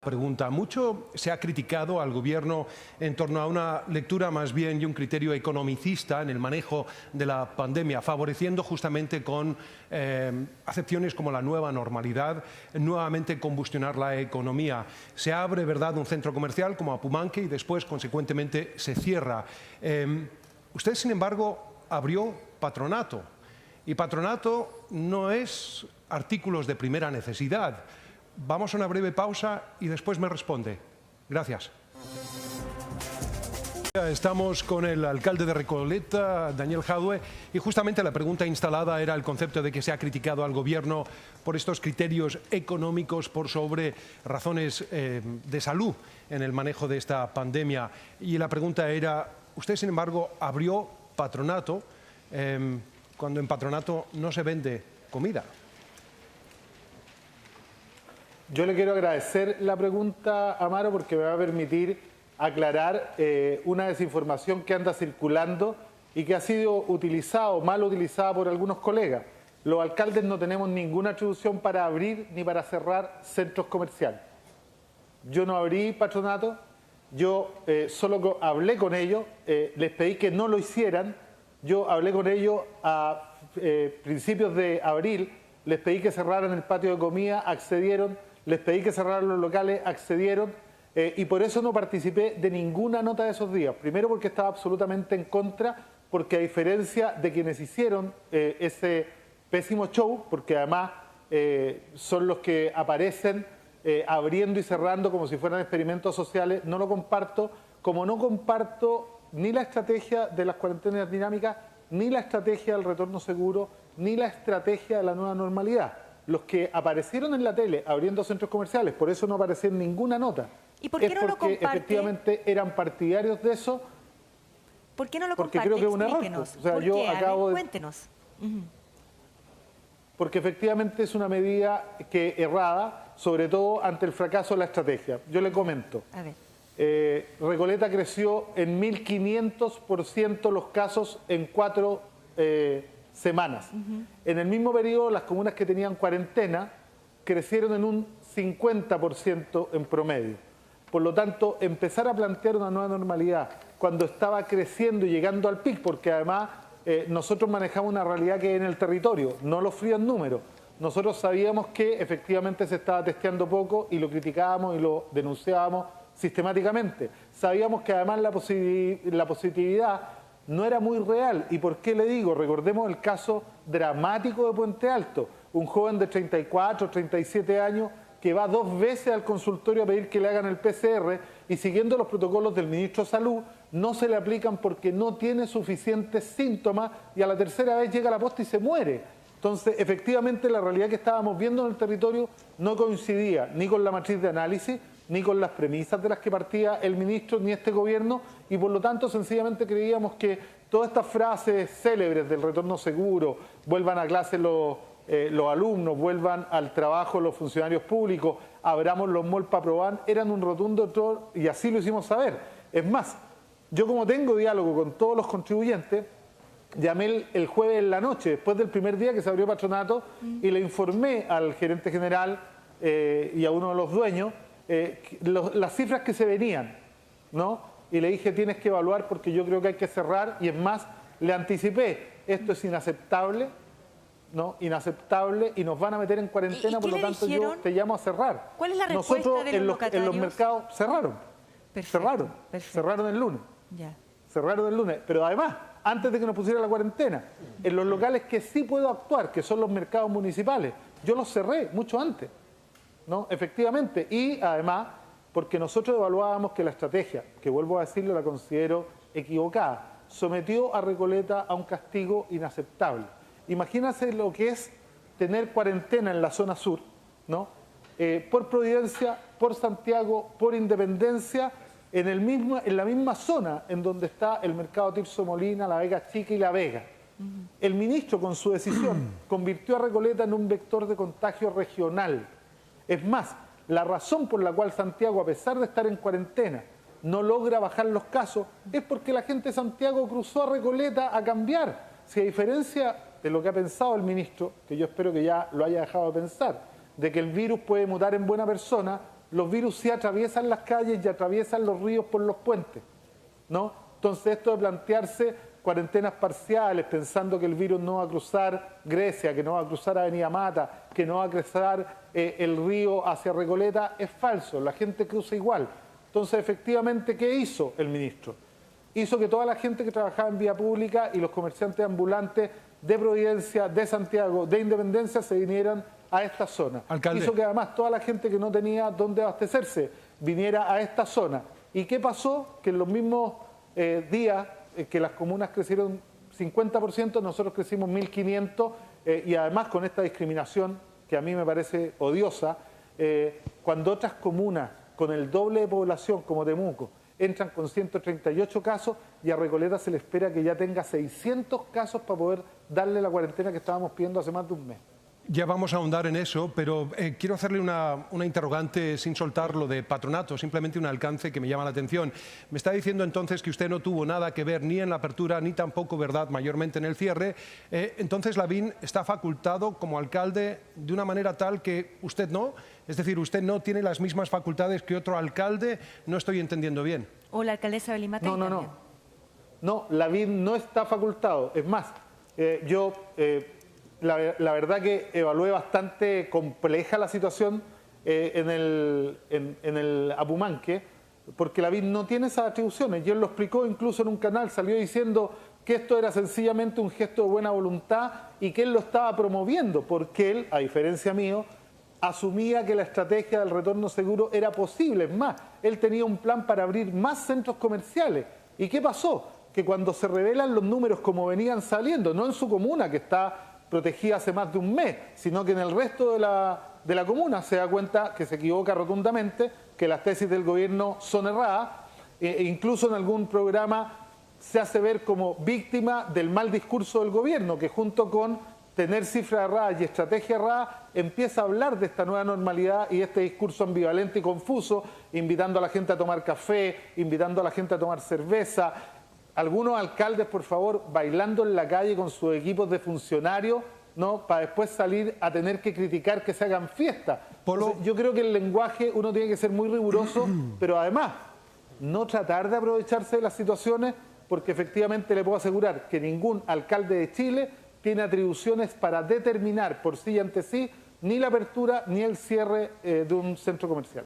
Pregunta. Mucho se ha criticado al Gobierno en torno a una lectura más bien y un criterio economicista en el manejo de la pandemia, favoreciendo justamente con acepciones como la nueva normalidad, nuevamente combustionar la economía. Se abre, ¿verdad?, un centro comercial como Apumanque y después, consecuentemente, se cierra. Usted, sin embargo, abrió Patronato. Y Patronato no es artículos de primera necesidad. Vamos a una breve pausa y después me responde. Gracias. Estamos con el alcalde de Recoleta, Daniel Jadue, y justamente la pregunta instalada era el concepto de que se ha criticado al Gobierno por estos criterios económicos por sobre razones de salud en el manejo de esta pandemia. Y la pregunta era, usted sin embargo abrió Patronato cuando en Patronato no se vende comida. Yo le quiero agradecer la pregunta, Amaro, porque me va a permitir aclarar una desinformación que anda circulando y que ha sido mal utilizada por algunos colegas. Los alcaldes no tenemos ninguna atribución para abrir ni para cerrar centros comerciales. Yo no abrí Patronato, yo solo hablé con ellos, les pedí que no lo hicieran. Yo hablé con ellos a principios de abril, les pedí que cerraran el patio de comida, accedieron. Les pedí que cerraran los locales, accedieron y por eso no participé de ninguna nota de esos días. Primero porque estaba absolutamente en contra, porque a diferencia de quienes hicieron ese pésimo show, porque además son los que aparecen abriendo y cerrando como si fueran experimentos sociales, no lo comparto, como no comparto ni la estrategia de las cuarentenas dinámicas, ni la estrategia del retorno seguro, ni la estrategia de la nueva normalidad. Los que aparecieron en la tele abriendo centros comerciales, por eso no apareció en ninguna nota. ¿Y por qué no lo comparte? Efectivamente eran partidarios de eso. ¿Por qué no lo comparte? comparte? Porque creo que es un error. O sea, ¿Por yo qué? acabo de... Cuéntenos. Porque efectivamente es una medida que errada, sobre todo ante el fracaso de la estrategia. Yo le comento. A ver. Recoleta creció en 1500% los casos en 4 semanas. En el mismo periodo, las comunas que tenían cuarentena crecieron en un 50% en promedio. Por lo tanto, empezar a plantear una nueva normalidad cuando estaba creciendo y llegando al pic, porque además nosotros manejamos una realidad que es en el territorio, no los fríos números. Nosotros sabíamos que efectivamente se estaba testeando poco y lo criticábamos y lo denunciábamos sistemáticamente. Sabíamos que además la positividad no era muy real. ¿Y por qué le digo? Recordemos el caso dramático de Puente Alto. Un joven de 34, 37 años que va 2 veces al consultorio a pedir que le hagan el PCR y siguiendo los protocolos del ministro de Salud no se le aplican porque no tiene suficientes síntomas y a la 3.ª vez llega a la posta y se muere. Entonces, efectivamente, la realidad que estábamos viendo en el territorio no coincidía ni con la matriz de análisis, ni con las premisas de las que partía el ministro ni este gobierno y por lo tanto sencillamente creíamos que todas estas frases célebres del retorno seguro, vuelvan a clase los alumnos, vuelvan al trabajo los funcionarios públicos, abramos los malls para probar, eran un rotundo error y así lo hicimos saber. Es más, yo como tengo diálogo con todos los contribuyentes, llamé el jueves en la noche, después del primer día que se abrió Patronato y le informé al gerente general y a uno de los dueños las cifras que se venían, ¿no? Y le dije, tienes que evaluar porque yo creo que hay que cerrar y es más, le anticipé, esto es inaceptable, ¿no? Inaceptable y nos van a meter en cuarentena, por lo tanto yo te llamo a cerrar. ¿Cuál es la respuesta Nosotros de los locatarios? En los mercados cerraron. Perfecto. Cerraron el lunes. Ya. Cerraron el lunes, pero además, antes de que nos pusiera la cuarentena, en los locales que sí puedo actuar, que son los mercados municipales, yo los cerré mucho antes, ¿no? Efectivamente, y además, porque nosotros evaluábamos que la estrategia, que vuelvo a decirlo, la considero equivocada, sometió a Recoleta a un castigo inaceptable. Imagínense lo que es tener cuarentena en la zona sur, ¿no? Por Providencia, por Santiago, por Independencia, en la misma zona en donde está el mercado Tirso Molina, La Vega Chica y La Vega. El ministro, con su decisión, convirtió a Recoleta en un vector de contagio regional. Es más, la razón por la cual Santiago, a pesar de estar en cuarentena, no logra bajar los casos, es porque la gente de Santiago cruzó a Recoleta a cambiar. Si a diferencia de lo que ha pensado el ministro, que yo espero que ya lo haya dejado de pensar, de que el virus puede mutar en buena persona, los virus sí atraviesan las calles y atraviesan los ríos por los puentes, ¿no? Entonces esto de plantearse cuarentenas parciales, pensando que el virus no va a cruzar Grecia, que no va a cruzar Avenida Mata, que no va a cruzar el río hacia Recoleta, es falso, la gente cruza igual. Entonces, efectivamente, ¿qué hizo el ministro? Hizo que toda la gente que trabajaba en vía pública y los comerciantes ambulantes de Providencia, de Santiago, de Independencia se vinieran a esta zona. Alcalde. Hizo que además toda la gente que no tenía dónde abastecerse viniera a esta zona. ¿Y qué pasó? Que en los mismos días que las comunas crecieron 50%, nosotros crecimos 1.500 y además con esta discriminación que a mí me parece odiosa, cuando otras comunas con el doble de población como Temuco entran con 138 casos y a Recoleta se le espera que ya tenga 600 casos para poder darle la cuarentena que estábamos pidiendo hace más de un mes. Ya vamos a ahondar en eso, pero quiero hacerle una interrogante sin soltar lo de patronato, simplemente un alcance que me llama la atención. Me está diciendo entonces que usted no tuvo nada que ver ni en la apertura ni tampoco, ¿verdad?, mayormente en el cierre. Entonces Lavín está facultado como alcalde de una manera tal que usted no. Es decir, usted no tiene las mismas facultades que otro alcalde. No estoy entendiendo bien. O la alcaldesa Belín Matei también. No, Lavín no está facultado. Es más, la verdad que evalué bastante compleja la situación en el Apumanque, porque Lavín no tiene esas atribuciones. Y él lo explicó incluso en un canal, salió diciendo que esto era sencillamente un gesto de buena voluntad y que él lo estaba promoviendo, porque él, a diferencia mío, asumía que la estrategia del retorno seguro era posible. Es más, él tenía un plan para abrir más centros comerciales. ¿Y qué pasó? Que cuando se revelan los números como venían saliendo, no en su comuna, que está protegida hace más de un mes, sino que en el resto de la comuna se da cuenta que se equivoca rotundamente, que las tesis del gobierno son erradas, e incluso en algún programa se hace ver como víctima del mal discurso del gobierno, que junto con tener cifras erradas y estrategia errada, empieza a hablar de esta nueva normalidad y este discurso ambivalente y confuso, invitando a la gente a tomar café, invitando a la gente a tomar cerveza. Algunos alcaldes, por favor, bailando en la calle con sus equipos de funcionarios, ¿no?, para después salir a tener que criticar que se hagan fiestas. Entonces, yo creo que el lenguaje uno tiene que ser muy riguroso, pero además no tratar de aprovecharse de las situaciones, porque efectivamente le puedo asegurar que ningún alcalde de Chile tiene atribuciones para determinar por sí y ante sí ni la apertura ni el cierre de un centro comercial.